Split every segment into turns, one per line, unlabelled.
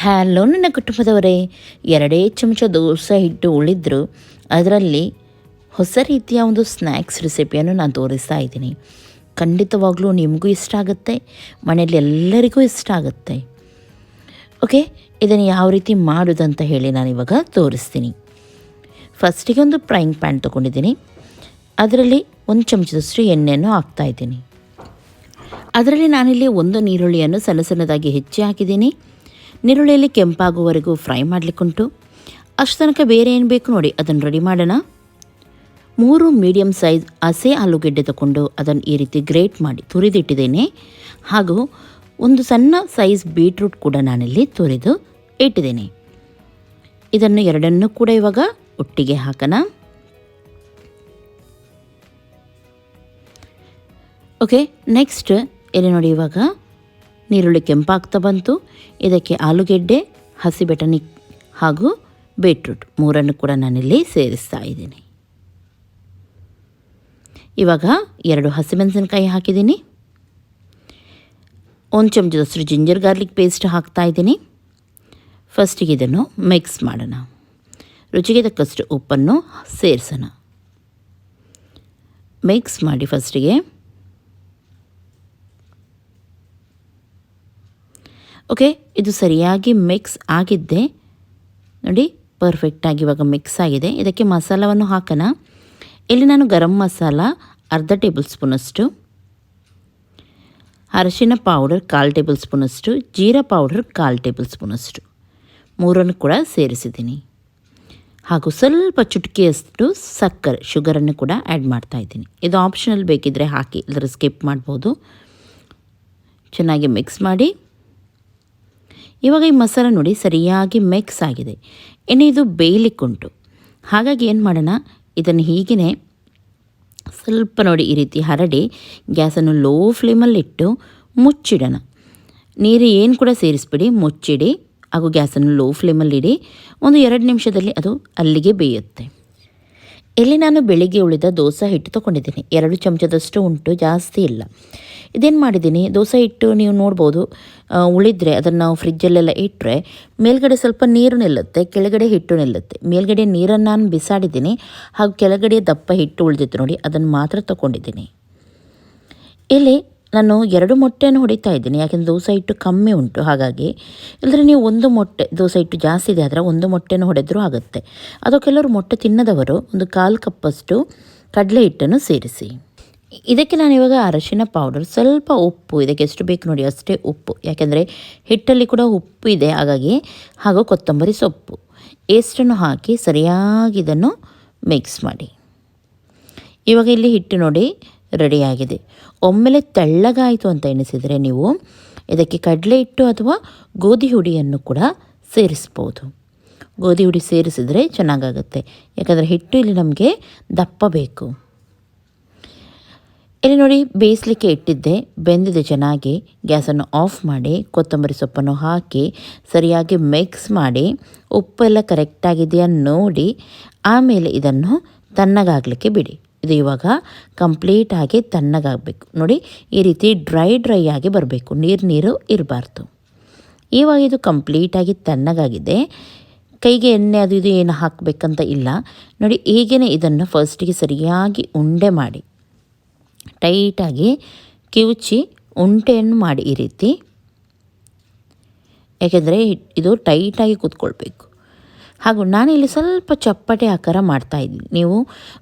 Hello ನನ್ನ ಕುಟುಂಬದವರೇ, 2 ಚಮಚ ದೋಸೆ ಹಿಟ್ಟು ಉಳಿದ್ರು ಅದರಲ್ಲಿ ಹೊಸ ರೀತಿಯ ಒಂದು ಸ್ನ್ಯಾಕ್ಸ್ ರೆಸಿಪಿಯನ್ನು ನಾನು ತೋರಿಸ್ತಾ ಇದ್ದೀನಿ. ಖಂಡಿತವಾಗ್ಲೂ ನಿಮಗೂ ಇಷ್ಟ ಆಗುತ್ತೆ, ಮನೆಯಲ್ಲಿ ಎಲ್ಲರಿಗೂ ಇಷ್ಟ ಆಗುತ್ತೆ. ಓಕೆ, ಇದನ್ನು ಯಾವ ರೀತಿ ಮಾಡೋದಂತ ಹೇಳಿ ನಾನಿವಾಗ ತೋರಿಸ್ತೀನಿ. ಫಸ್ಟಿಗೆ ಒಂದು ಫ್ರೈಯಿಂಗ್ ಪ್ಯಾನ್ ತೊಗೊಂಡಿದ್ದೀನಿ. ಅದರಲ್ಲಿ 1 ಚಮಚದಷ್ಟು ಎಣ್ಣೆಯನ್ನು ಹಾಕ್ತಾಯಿದ್ದೀನಿ. ಅದರಲ್ಲಿ ನಾನಿಲ್ಲಿ 1 ಈರುಳ್ಳಿಯನ್ನು ಸಣ್ಣ ಸಣ್ಣದಾಗಿ ಹೆಚ್ಚಿ ಹಾಕಿದ್ದೀನಿ. ನೀರುಳ್ಳಿಯಲ್ಲಿ ಕೆಂಪಾಗುವವರೆಗೂ ಫ್ರೈ ಮಾಡಲಿಕ್ಕುಂಟು. ಅಷ್ಟು ತನಕ ಬೇರೆ ಏನು ಬೇಕು ನೋಡಿ ಅದನ್ನು ರೆಡಿ ಮಾಡೋಣ. 3 ಮೀಡಿಯಮ್ ಸೈಜ್ ಹಸಿ ಆಲೂಗೆಡ್ಡೆ ತಗೊಂಡು ಅದನ್ನು ಈ ರೀತಿ ಗ್ರೇಟ್ ಮಾಡಿ ತುರಿದಿಟ್ಟಿದ್ದೇನೆ. ಹಾಗೂ ಒಂದು ಸಣ್ಣ ಸೈಜ್ ಬೀಟ್ರೂಟ್ ಕೂಡ ನಾನಿಲ್ಲಿ ತುರಿದು ಇಟ್ಟಿದ್ದೇನೆ. ಇದನ್ನು ಎರಡನ್ನೂ ಕೂಡ ಇವಾಗ ಒಟ್ಟಿಗೆ ಹಾಕೋಣ. ಓಕೆ, ನೆಕ್ಸ್ಟ್ ಇಲ್ಲಿ ನೋಡಿ, ಇವಾಗ ನೀರುಳ್ಳಿ ಕೆಂಪಾಗ್ತಾ ಬಂತು. ಇದಕ್ಕೆ ಆಲೂಗೆಡ್ಡೆ, ಹಸಿ ಬಟಾಣಿ ಹಾಗೂ ಬೀಟ್ರೂಟ್ 3 ಕೂಡ ನಾನಿಲ್ಲಿ ಸೇರಿಸ್ತಾ ಇದ್ದೀನಿ. ಇವಾಗ 2 ಹಸಿಮೆಣಸಿನಕಾಯಿ ಹಾಕಿದ್ದೀನಿ. 1 ಚಮಚದಷ್ಟು ಜಿಂಜರ್ ಗಾರ್ಲಿಕ್ ಪೇಸ್ಟ್ ಹಾಕ್ತಾ ಇದ್ದೀನಿ. ಫಸ್ಟಿಗೆ ಇದನ್ನು ಮಿಕ್ಸ್ ಮಾಡೋಣ. ರುಚಿಗೆ ತಕ್ಕಷ್ಟು ಉಪ್ಪನ್ನು ಸೇರಿಸೋಣ. ಮಿಕ್ಸ್ ಮಾಡಿ ಫಸ್ಟಿಗೆ. ಓಕೆ, ಇದು ಸರಿಯಾಗಿ ಮಿಕ್ಸ್ ಆಗಿದ್ದೆ ನೋಡಿ, ಪರ್ಫೆಕ್ಟಾಗಿ ಇವಾಗ ಮಿಕ್ಸ್ ಆಗಿದೆ. ಇದಕ್ಕೆ ಮಸಾಲವನ್ನು ಹಾಕೋಣ. ಇಲ್ಲಿ ನಾನು ಗರಂ ಮಸಾಲ ಅರ್ಧ ಟೇಬಲ್ ಸ್ಪೂನಷ್ಟು, ಅರಿಶಿನ ಪೌಡರ್ 1/4 ಟೇಬಲ್ ಸ್ಪೂನಷ್ಟು, ಜೀರಾ ಪೌಡರ್ 1/4 ಟೇಬಲ್ ಸ್ಪೂನಷ್ಟು 3 ಕೂಡ ಸೇರಿಸಿದ್ದೀನಿ. ಹಾಗೂ ಸ್ವಲ್ಪ ಚುಟುಕಿಯಷ್ಟು ಸಕ್ಕರೆ, ಶುಗರನ್ನು ಕೂಡ ಆ್ಯಡ್ ಮಾಡ್ತಾಯಿದ್ದೀನಿ. ಇದು ಆಪ್ಷನಲ್, ಬೇಕಿದ್ದರೆ ಹಾಕಿ, ಇಲ್ಲದ್ರೆ ಸ್ಕಿಪ್ ಮಾಡ್ಬೋದು. ಚೆನ್ನಾಗಿ ಮಿಕ್ಸ್ ಮಾಡಿ. ಇವಾಗ ಈ ಮಸಾಲ ನೋಡಿ ಸರಿಯಾಗಿ ಮಿಕ್ಸ್ ಆಗಿದೆ. ಇನ್ನು ಇದು ಬೇಯಲಿಕ್ಕುಂಟು. ಹಾಗಾಗಿ ಏನು ಮಾಡೋಣ, ಇದನ್ನು ಹೀಗೇ ಸ್ವಲ್ಪ ನೋಡಿ ಈ ರೀತಿ ಹರಡಿ ಗ್ಯಾಸನ್ನು ಲೋ ಫ್ಲೇಮಲ್ಲಿಟ್ಟು ಮುಚ್ಚಿಡೋಣ. ನೀರು ಏನು ಕೂಡ ಸೇರಿಸ್ಬಿಡಿ, ಮುಚ್ಚಿಡಿ ಹಾಗೂ ಗ್ಯಾಸನ್ನು ಲೋ ಫ್ಲೇಮಲ್ಲಿಡಿ. ಒಂದು 2 ನಿಮಿಷದಲ್ಲಿ ಅದು ಅಲ್ಲಿಗೆ ಬೇಯುತ್ತೆ. ಇಲ್ಲಿ ನಾನು ಬೆಳಿಗ್ಗೆ ಉಳಿದ ದೋಸೆ ಹಿಟ್ಟು ತೊಗೊಂಡಿದ್ದೀನಿ. 2 ಚಮಚದಷ್ಟು ಉಂಟು, ಜಾಸ್ತಿ ಇಲ್ಲ. ಇದೇನು ಮಾಡಿದ್ದೀನಿ, ದೋಸೆ ಹಿಟ್ಟು ನೀವು ನೋಡ್ಬೋದು, ಉಳಿದ್ರೆ ಅದನ್ನು ನಾವು ಫ್ರಿಜ್ಜಲ್ಲೆಲ್ಲ ಇಟ್ಟರೆ ಮೇಲ್ಗಡೆ ಸ್ವಲ್ಪ ನೀರು ನಿಲ್ಲುತ್ತೆ, ಕೆಳಗಡೆ ಹಿಟ್ಟು ನಿಲ್ಲುತ್ತೆ. ಮೇಲ್ಗಡೆ ನೀರನ್ನು ನಾನು ಬಿಸಾಡಿದ್ದೀನಿ, ಹಾಗೂ ಕೆಳಗಡೆ ದಪ್ಪ ಹಿಟ್ಟು ಉಳಿದಿತ್ತು ನೋಡಿ, ಅದನ್ನು ಮಾತ್ರ ತೊಗೊಂಡಿದ್ದೀನಿ. ಇಲ್ಲಿ ನಾನು 2 ಮೊಟ್ಟೆಯನ್ನು ಹೊಡಿತಾ ಇದ್ದೀನಿ, ಯಾಕೆಂದರೆ ದೋಸೆ ಹಿಟ್ಟು ಕಮ್ಮಿ ಉಂಟು. ಹಾಗಾಗಿ ಇಲ್ಲದ್ರೆ ನೀವು 1 ಮೊಟ್ಟೆ, ದೋಸೆ ಹಿಟ್ಟು ಜಾಸ್ತಿ ಇದೆ ಆದರೆ 1 ಮೊಟ್ಟೆಯನ್ನು ಹೊಡೆದರೂ ಆಗುತ್ತೆ. ಅದು ಕೆಲವರು ಮೊಟ್ಟೆ ತಿನ್ನದವರು 1/4 ಕಪ್ಪಷ್ಟು ಕಡಲೆ ಹಿಟ್ಟನ್ನು ಸೇರಿಸಿ. ಇದಕ್ಕೆ ನಾನು ಇವಾಗ ಅರಿಶಿನ ಪೌಡರ್, ಸ್ವಲ್ಪ ಉಪ್ಪು, ಇದಕ್ಕೆ ಎಷ್ಟು ಬೇಕು ನೋಡಿ ಅಷ್ಟೇ ಉಪ್ಪು, ಯಾಕೆಂದರೆ ಹಿಟ್ಟಲ್ಲಿ ಕೂಡ ಉಪ್ಪು ಇದೆ ಹಾಗಾಗಿ, ಹಾಗೂ ಕೊತ್ತಂಬರಿ ಸೊಪ್ಪು ಎಷ್ಟನ್ನು ಹಾಕಿ ಸರಿಯಾಗಿ ಇದನ್ನು ಮಿಕ್ಸ್ ಮಾಡಿ. ಇವಾಗ ಇಲ್ಲಿ ಹಿಟ್ಟು ನೋಡಿ ರೆಡಿಯಾಗಿದೆ. ಒಮ್ಮೆಲೆ ತೆಳ್ಳಗಾಯಿತು ಅಂತ ಎಣಿಸಿದರೆ ನೀವು ಇದಕ್ಕೆ ಕಡಲೆ ಹಿಟ್ಟು ಅಥವಾ ಗೋಧಿ ಹುಡಿಯನ್ನು ಕೂಡ ಸೇರಿಸ್ಬೋದು. ಗೋಧಿ ಹುಡಿ ಸೇರಿಸಿದರೆ ಚೆನ್ನಾಗಾಗುತ್ತೆ, ಯಾಕಂದರೆ ಹಿಟ್ಟು ಇಲ್ಲಿ ನಮಗೆ ದಪ್ಪ ಬೇಕು. ಇಲ್ಲಿ ನೋಡಿ ಬೇಯಿಸಲಿಕ್ಕೆ ಇಟ್ಟಿದ್ದೆ, ಬೆಂದಿದೆ ಚೆನ್ನಾಗಿ. ಗ್ಯಾಸನ್ನು ಆಫ್ ಮಾಡಿ ಕೊತ್ತಂಬರಿ ಸೊಪ್ಪನ್ನು ಹಾಕಿ ಸರಿಯಾಗಿ ಮಿಕ್ಸ್ ಮಾಡಿ, ಉಪ್ಪೆಲ್ಲ ಕರೆಕ್ಟಾಗಿದೆಯಾ ನೋಡಿ ಆಮೇಲೆ ಇದನ್ನು ತಣ್ಣಗಾಗಲಿಕ್ಕೆ ಬಿಡಿ. ಇದು ಇವಾಗ ಕಂಪ್ಲೀಟಾಗಿ ತಣ್ಣಗಾಗಬೇಕು ನೋಡಿ, ಈ ರೀತಿ ಡ್ರೈ ಆಗಿ ಬರಬೇಕು, ನೀರು ಇರಬಾರ್ದು. ಇವಾಗ ಇದು ಕಂಪ್ಲೀಟಾಗಿ ತಣ್ಣಗಾಗಿದೆ. ಕೈಗೆ ಎಣ್ಣೆ ಅದು ಇದು ಏನು ಹಾಕಬೇಕಂತ ಇಲ್ಲ ನೋಡಿ. ಹೀಗೇ ಇದನ್ನು ಫಸ್ಟಿಗೆ ಸರಿಯಾಗಿ ಉಂಡೆ ಮಾಡಿ, ಟೈಟಾಗಿ ಕಿವುಚಿ ಉಂಡೆಯನ್ನು ಮಾಡಿ ಈ ರೀತಿ, ಯಾಕೆಂದರೆ ಇದು ಟೈಟಾಗಿ ಕೂತ್ಕೊಳ್ಬೇಕು. ಹಾಗೂ ನಾನಿಲ್ಲಿ ಸ್ವಲ್ಪ ಚಪ್ಪಟೆ ಆಕಾರ ಮಾಡ್ತಾಯಿದ್ದೀನಿ. ನೀವು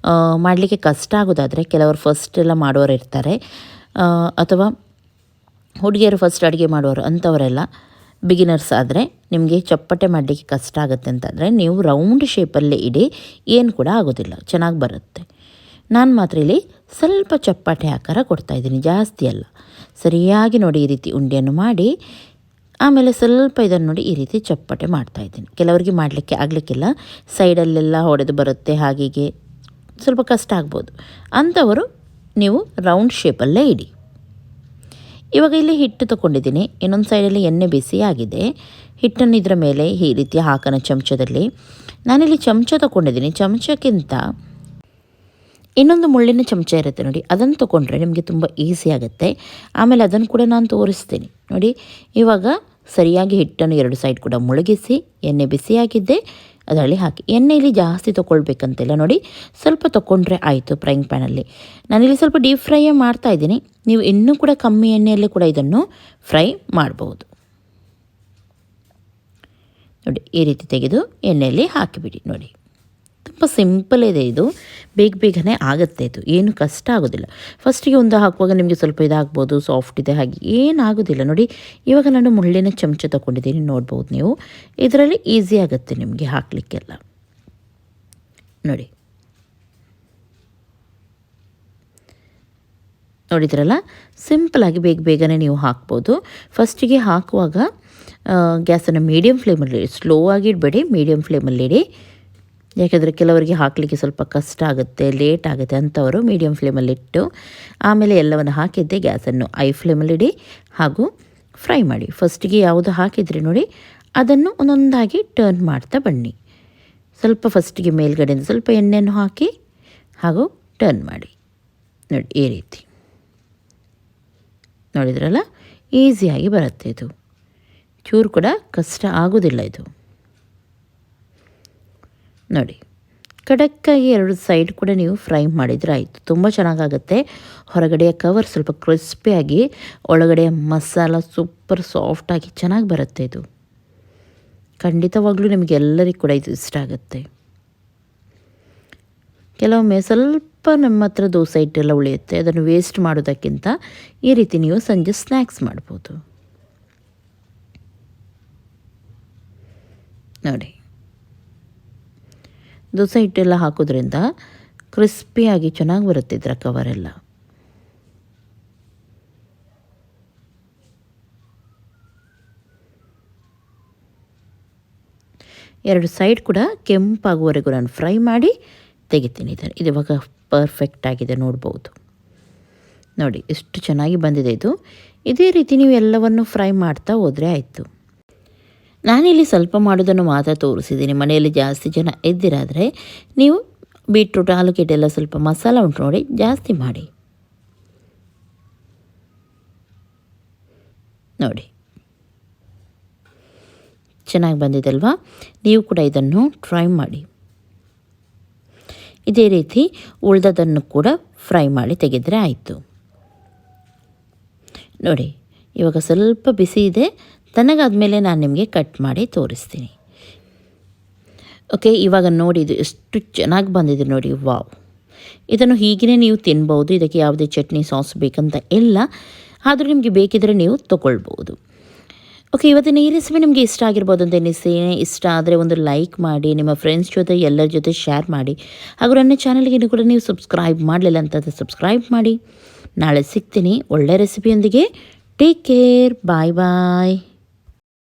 ಮಾಡಲಿಕ್ಕೆ ಕಷ್ಟ ಆಗೋದಾದರೆ, ಕೆಲವರು ಫಸ್ಟ್ ಎಲ್ಲ ಮಾಡೋರು ಇರ್ತಾರೆ, ಅಥವಾ ಹುಡುಗಿಯರು ಫಸ್ಟ್ ಅಡುಗೆ ಮಾಡೋರು, ಅಂಥವರೆಲ್ಲ ಬಿಗಿನರ್ಸ್ ಆದರೆ ನಿಮಗೆ ಚಪ್ಪಟೆ ಮಾಡಲಿಕ್ಕೆ ಕಷ್ಟ ಆಗುತ್ತೆ ಅಂತಂದರೆ ನೀವು ರೌಂಡ್ ಶೇಪಲ್ಲೇ ಇಡಿ, ಏನು ಕೂಡ ಆಗೋದಿಲ್ಲ, ಚೆನ್ನಾಗಿ ಬರುತ್ತೆ. ನಾನು ಮಾತ್ರ ಇಲ್ಲಿ ಸ್ವಲ್ಪ ಚಪ್ಪಟೆ ಆಕಾರ ಕೊಡ್ತಾಯಿದ್ದೀನಿ, ಜಾಸ್ತಿ ಅಲ್ಲ. ಸರಿಯಾಗಿ ನೋಡಿ ಈ ರೀತಿ ಉಂಡೆಯನ್ನು ಮಾಡಿ ಆಮೇಲೆ ಸ್ವಲ್ಪ ಇದನ್ನು ನೋಡಿ ಈ ರೀತಿ ಚಪ್ಪಟೆ ಮಾಡ್ತಾಯಿದ್ದೀನಿ. ಕೆಲವರಿಗೆ ಮಾಡಲಿಕ್ಕೆ ಆಗಲಿಕ್ಕಿಲ್ಲ, ಸೈಡಲ್ಲೆಲ್ಲ ಹೊಡೆದು ಬರುತ್ತೆ, ಹಾಗೆ ಸ್ವಲ್ಪ ಕಷ್ಟ ಆಗ್ಬೋದು. ಅಂಥವರು ನೀವು ರೌಂಡ್ ಶೇಪಲ್ಲೇ ಇಡಿ. ಇವಾಗ ಇಲ್ಲಿ ಹಿಟ್ಟು ತೊಗೊಂಡಿದ್ದೀನಿ, ಇನ್ನೊಂದು ಸೈಡಲ್ಲಿ ಎಣ್ಣೆ ಬಿಸಿ ಆಗಿದೆ. ಹಿಟ್ಟನ್ನು ಇದರ ಮೇಲೆ ಈ ರೀತಿ ಹಾಕೋಣ ಚಮಚದಲ್ಲಿ. ನಾನಿಲ್ಲಿ ಚಮಚ ತೊಗೊಂಡಿದ್ದೀನಿ, ಚಮಚಕ್ಕಿಂತ ಇನ್ನೊಂದು ಮುಳ್ಳಿನ ಚಮಚ ಇರುತ್ತೆ ನೋಡಿ, ಅದನ್ನು ತೊಗೊಂಡ್ರೆ ನಿಮಗೆ ತುಂಬ ಈಸಿ ಆಗುತ್ತೆ. ಆಮೇಲೆ ಅದನ್ನು ಕೂಡ ನಾನು ತೋರಿಸ್ತೀನಿ ನೋಡಿ. ಇವಾಗ ಸರಿಯಾಗಿ ಹಿಟ್ಟನ್ನು 2 ಸೈಡ್ ಕೂಡ ಮುಳುಗಿಸಿ ಎಣ್ಣೆ ಬಿಸಿಯಾಗಿದ್ದೆ ಅದರಲ್ಲಿ ಹಾಕಿ. ಎಣ್ಣೆಯಲ್ಲಿ ಜಾಸ್ತಿ ತೊಗೊಳ್ಬೇಕಂತಿಲ್ಲ ನೋಡಿ, ಸ್ವಲ್ಪ ತೊಗೊಂಡ್ರೆ ಆಯಿತು ಫ್ರೈಯಿಂಗ್ ಪ್ಯಾನಲ್ಲಿ. ನಾನಿಲ್ಲಿ ಸ್ವಲ್ಪ ಡೀಪ್ ಫ್ರೈಯೇ ಮಾಡ್ತಾಯಿದ್ದೀನಿ. ನೀವು ಇನ್ನೂ ಕೂಡ ಕಮ್ಮಿ ಎಣ್ಣೆಯಲ್ಲೇ ಕೂಡ ಇದನ್ನು ಫ್ರೈ ಮಾಡ್ಬೋದು. ನೋಡಿ ಈ ರೀತಿ ತೆಗೆದು ಎಣ್ಣೆಯಲ್ಲಿ ಹಾಕಿಬಿಡಿ. ನೋಡಿ ತುಂಬ ಸಿಂಪಲ್ ಇದೆ ಇದು, ಬೇಗನೆ ಆಗುತ್ತೆ. ಇದು ಏನು ಕಷ್ಟ ಆಗೋದಿಲ್ಲ. ಫಸ್ಟಿಗೆ ಒಂದು ಹಾಕುವಾಗ ನಿಮಗೆ ಸ್ವಲ್ಪ ಇದಾಗ್ಬೋದು, ಸಾಫ್ಟ್ ಇದೆ ಹಾಗೆ ಏನಾಗೋದಿಲ್ಲ. ನೋಡಿ ಇವಾಗ ನಾನು ಮುಳ್ಳಿನ ಚಮಚ ತೊಗೊಂಡಿದ್ದೀನಿ, ನೋಡ್ಬೋದು ನೀವು. ಇದರಲ್ಲಿ ಈಸಿ ಆಗುತ್ತೆ ನಿಮಗೆ ಹಾಕಲಿಕ್ಕೆಲ್ಲ. ನೋಡಿದ್ರಲ್ಲ, ಸಿಂಪಲಾಗಿ ಬೇಗನೆ ನೀವು ಹಾಕ್ಬೋದು. ಫಸ್ಟಿಗೆ ಹಾಕುವಾಗ ಗ್ಯಾಸನ್ನು ಮೀಡಿಯಮ್ ಫ್ಲೇಮಲ್ಲಿ ಸ್ಲೋ ಆಗಿ ಇಡಬೇಡಿ, ಮೀಡಿಯಮ್ ಫ್ಲೇಮಲ್ಲಿಡಿ. ಯಾಕೆಂದರೆ ಕೆಲವರಿಗೆ ಹಾಕಲಿಕ್ಕೆ ಸ್ವಲ್ಪ ಕಷ್ಟ ಆಗುತ್ತೆ, ಲೇಟ್ ಆಗುತ್ತೆ ಅಂಥವರು ಮೀಡಿಯಮ್ ಫ್ಲೇಮಲ್ಲಿಟ್ಟು ಆಮೇಲೆ ಎಲ್ಲವನ್ನು ಹಾಕಿದ್ದೆ ಗ್ಯಾಸನ್ನು ಐ ಫ್ಲೇಮಲ್ಲಿಡಿ ಹಾಗೂ ಫ್ರೈ ಮಾಡಿ. ಫಸ್ಟಿಗೆ ಯಾವುದು ಹಾಕಿದರೆ ನೋಡಿ ಅದನ್ನು ಒಂದೊಂದಾಗಿ ಟರ್ನ್ ಮಾಡ್ತಾ ಬನ್ನಿ. ಸ್ವಲ್ಪ ಫಸ್ಟಿಗೆ ಮೇಲ್ಗಡೆಯಿಂದ ಸ್ವಲ್ಪ ಎಣ್ಣೆಯನ್ನು ಹಾಕಿ ಹಾಗೂ ಟರ್ನ್ ಮಾಡಿ. ನೋಡಿ ಈ ರೀತಿ ನೋಡಿದ್ರಲ್ಲ, ಈಸಿಯಾಗಿ ಬರುತ್ತೆ. ಇದು ಚೂರು ಕೂಡ ಕಷ್ಟ ಆಗೋದಿಲ್ಲ. ಇದು ನೋಡಿ ಖಡಕ್ಕಾಗಿ 2 ಸೈಡ್ ಕೂಡ ನೀವು ಫ್ರೈ ಮಾಡಿದರೆ ಆಯಿತು, ತುಂಬ ಚೆನ್ನಾಗಾಗುತ್ತೆ. ಹೊರಗಡೆಯ ಕವರ್ ಸ್ವಲ್ಪ ಕ್ರಿಸ್ಪಿಯಾಗಿ, ಒಳಗಡೆಯ ಮಸಾಲ ಸೂಪರ್ ಸಾಫ್ಟಾಗಿ ಚೆನ್ನಾಗಿ ಬರುತ್ತೆ. ಇದು ಖಂಡಿತವಾಗ್ಲೂ ನಿಮಗೆಲ್ಲರಿಗೂ ಕೂಡ ಇದು ಇಷ್ಟ ಆಗುತ್ತೆ. ಕೆಲವೊಮ್ಮೆ ಸ್ವಲ್ಪ ನಮ್ಮ ಹತ್ರ ದೋಸೆ ಹಿಟ್ಟೆಲ್ಲ ಉಳಿಯುತ್ತೆ, ಅದನ್ನು ವೇಸ್ಟ್ ಮಾಡೋದಕ್ಕಿಂತ ಈ ರೀತಿ ನೀವು ಸಂಜೆ ಸ್ನ್ಯಾಕ್ಸ್ ಮಾಡ್ಬೋದು. ನೋಡಿ ದೋಸೆ ಹಿಟ್ಟೆಲ್ಲ ಹಾಕೋದ್ರಿಂದ ಕ್ರಿಸ್ಪಿಯಾಗಿ ಚೆನ್ನಾಗಿ ಬರುತ್ತೆ ಇದರ ಕವರೆಲ್ಲ. ಎರಡು ಸೈಡ್ ಕೂಡ ಕೆಂಪಾಗುವವರೆಗೂ ನಾನು ಫ್ರೈ ಮಾಡಿ ತೆಗಿತೀನಿ. ಇದು ಇವಾಗ ಪರ್ಫೆಕ್ಟ್ ಆಗಿದೆ, ನೋಡ್ಬೋದು. ನೋಡಿ ಎಷ್ಟು ಚೆನ್ನಾಗಿ ಬಂದಿದೆ ಇದು. ಇದೇ ರೀತಿ ನೀವು ಎಲ್ಲವನ್ನು ಫ್ರೈ ಮಾಡ್ತಾ ಹೋದರೆ ಆಯಿತು. ನಾನಿಲ್ಲಿ ಸ್ವಲ್ಪ ಮಾಡೋದನ್ನು ಮಾತ್ರ ತೋರಿಸಿದ್ದೀನಿ. ಮನೆಯಲ್ಲಿ ಜಾಸ್ತಿ ಜನ ಇದ್ದಿರಾದರೆ ನೀವು ಬೀಟ್ರೂಟ್, ಆಲೂಗೆಡ್ಡೆ ಎಲ್ಲ ಸ್ವಲ್ಪ ಮಸಾಲ ಉಂಟು ನೋಡಿ ಜಾಸ್ತಿ ಮಾಡಿ. ನೋಡಿ ಚೆನ್ನಾಗಿ ಬಂದಿದೆ ಅಲ್ವಾ? ನೀವು ಕೂಡ ಇದನ್ನು ಟ್ರೈ ಮಾಡಿ. ಇದೇ ರೀತಿ ಉಳಿದದನ್ನು ಕೂಡ ಫ್ರೈ ಮಾಡಿ ತೆಗೆದರೆ ಆಯಿತು. ನೋಡಿ ಇವಾಗ ಸ್ವಲ್ಪ ಬಿಸಿ ಇದೆ, ತಣ್ಣಗಾದ್ಮೇಲೆ ನಾನು ನಿಮಗೆ ಕಟ್ ಮಾಡಿ ತೋರಿಸ್ತೀನಿ. ಓಕೆ, ಇವಾಗ ನೋಡಿ ಇದು ಎಷ್ಟು ಚೆನ್ನಾಗಿ ಬಂದಿದೆ ನೋಡಿ. ವಾವ್! ಇದನ್ನು ಹೀಗೇ ನೀವು ತಿನ್ಬೋದು. ಇದಕ್ಕೆ ಯಾವುದೇ ಚಟ್ನಿ ಸಾಸ್ ಬೇಕಂತ ಇಲ್ಲ, ಆದರೂ ನಿಮಗೆ ಬೇಕಿದ್ದರೆ ನೀವು ತೊಗೊಳ್ಬೋದು. ಓಕೆ, ಇವತ್ತಿನ ಈ ರೆಸಿಪಿ ನಿಮಗೆ ಇಷ್ಟ ಆಗಿರ್ಬೋದು ಅಂತ ಎನಿಸಿ. ಇಷ್ಟ ಆದರೆ ಒಂದು ಲೈಕ್ ಮಾಡಿ, ನಿಮ್ಮ ಫ್ರೆಂಡ್ಸ್ ಜೊತೆ ಎಲ್ಲರ ಜೊತೆ ಶೇರ್ ಮಾಡಿ, ಹಾಗೂ ನನ್ನ ಚಾನಲ್ಗೆ ಕೂಡ ನೀವು ಸಬ್ಸ್ಕ್ರೈಬ್ ಮಾಡಲಿಲ್ಲ ಅಂತಂದರೆ ಸಬ್ಸ್ಕ್ರೈಬ್ ಮಾಡಿ. ನಾಳೆ ಸಿಗ್ತೀನಿ ಒಳ್ಳೆ ರೆಸಿಪಿಯೊಂದಿಗೆ. ಟೇಕ್ ಕೇರ್, ಬಾಯ್ ಬಾಯ್.